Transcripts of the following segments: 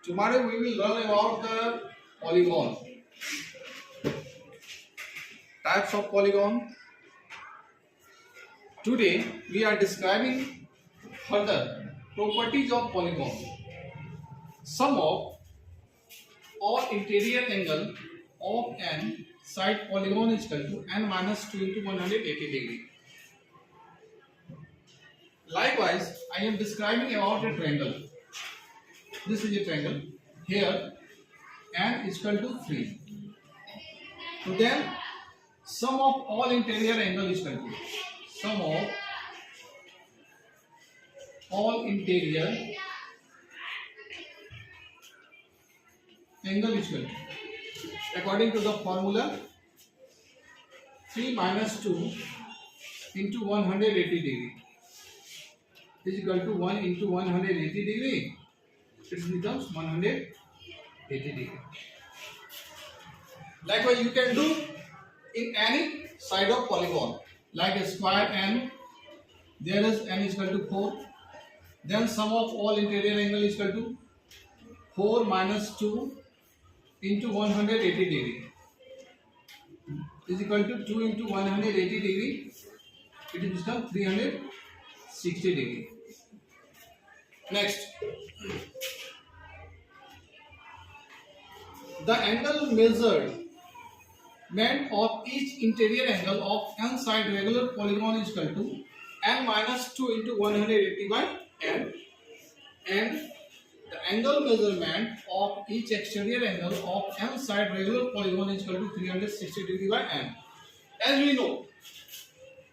Tomorrow we will learn about the polygon, types of polygon. Today we are describing further properties of polygon. Sum of all interior angle of an side polygon is equal to n minus 2 into 180 degree. Likewise, I am describing about a triangle. This is a triangle. Here n is equal to 3. So then sum of all interior angle is equal to sum of all interior angle is equal to, according to the formula, 3 minus 2 into 180 degree is equal to 1 into 180 degree. It becomes 180 degree. Likewise, you can do in any side of polygon, like a square n. There is n is equal to 4. Then sum of all interior angle is equal to 4 minus 2 into 180 degree is equal to 2 into 180 degree. It is become 360 degree. Next, the angle measurement of each interior angle of n side regular polygon is equal to n minus 2 into 180 by n, and the angle measurement of each exterior angle of n side regular polygon is equal to 360 degree by n. As we know,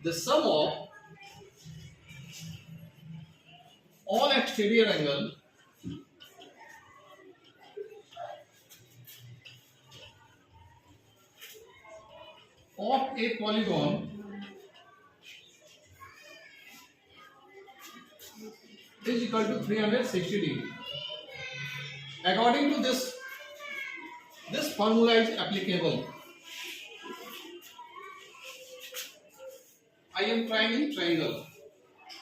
the sum of all exterior angle of a polygon is equal to 360 degree. According to this formula is applicable. I am trying in triangle.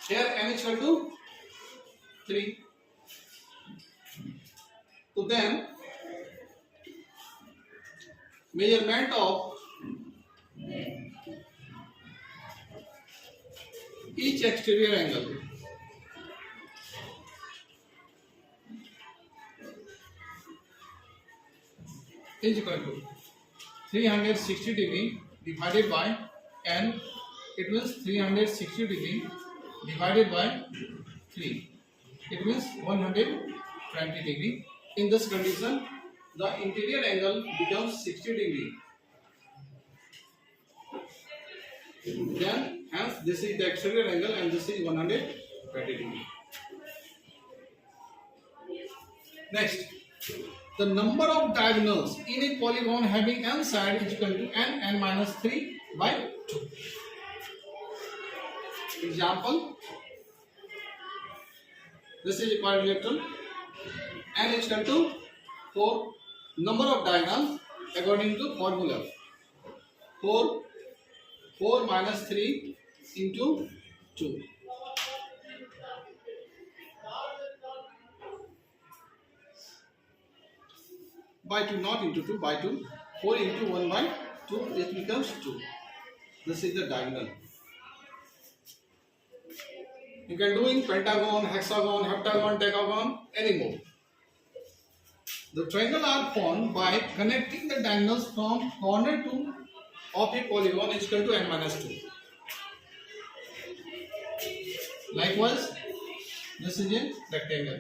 Here n is equal to 3. So then measurement of each exterior angle is equal to 360 degree divided by n. It means 360 degree divided by 3. It means 120 degree. In this condition, the interior angle becomes 60 degree. Then, hence, this is the exterior angle and this is 120 degree. Next, the number of diagonals in a polygon having n side is equal to n minus 3 by 2. Example, this is a quadrilateral. N is equal to 4. Number of diagonals according to formula, 4 minus 3 into 2. By 2, not into 2, by 2. 4 into 1 by 2, it becomes 2. This is the diagonal. You can do in pentagon, hexagon, heptagon, decagon, any more. The triangle are formed by connecting the diagonals from corner to of a polygon is equal to n minus 2. Likewise, this is a rectangle.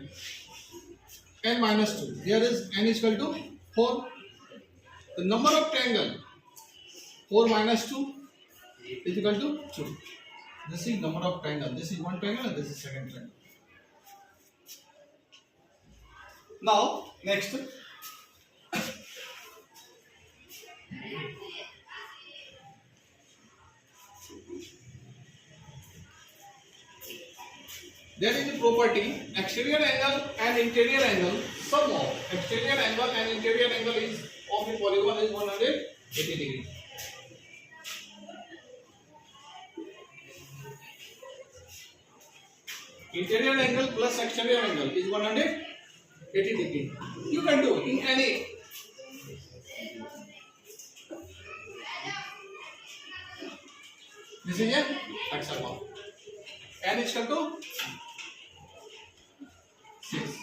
N minus 2. Here is n is equal to 4. The number of triangle 4 minus 2 is equal to 2. This is number of triangle. This is one triangle and this is second triangle. Now, next. There is a property, exterior angle and interior angle, sum of exterior angle and interior angle is of a polygon is 180 degree. Interior angle plus exterior angle is 180 80 degree. You can do in any. This is a hexagon. N is equal to 6.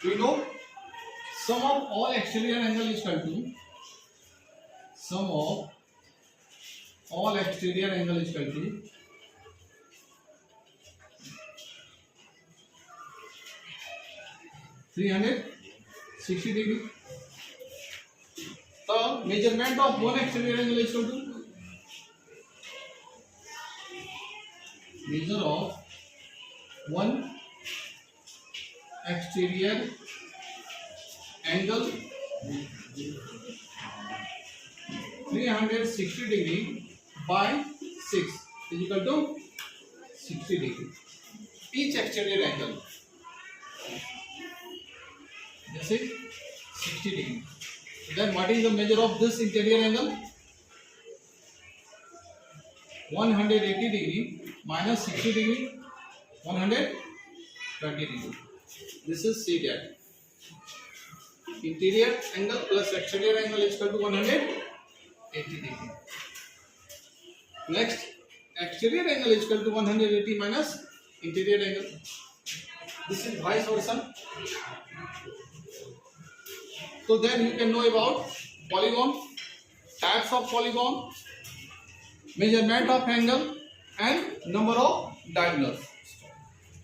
We know sum of all exterior angle is equal to sum of all exterior angle is equal to 360 degree. The measurement of one exterior angle is equal to measure of one exterior angle 360 degree by 6 is equal to 60 degree. Each exterior angle, this is 60 degree. Then what is the measure of this interior angle? 180 degree minus 60 degree, 120 degree. This is C that. Interior angle plus exterior angle is equal to 180 degree. Next, exterior angle is equal to 180 minus interior angle. This is vice versa. So then you can know about polygon, types of polygon, measurement of angle and number of diagonals.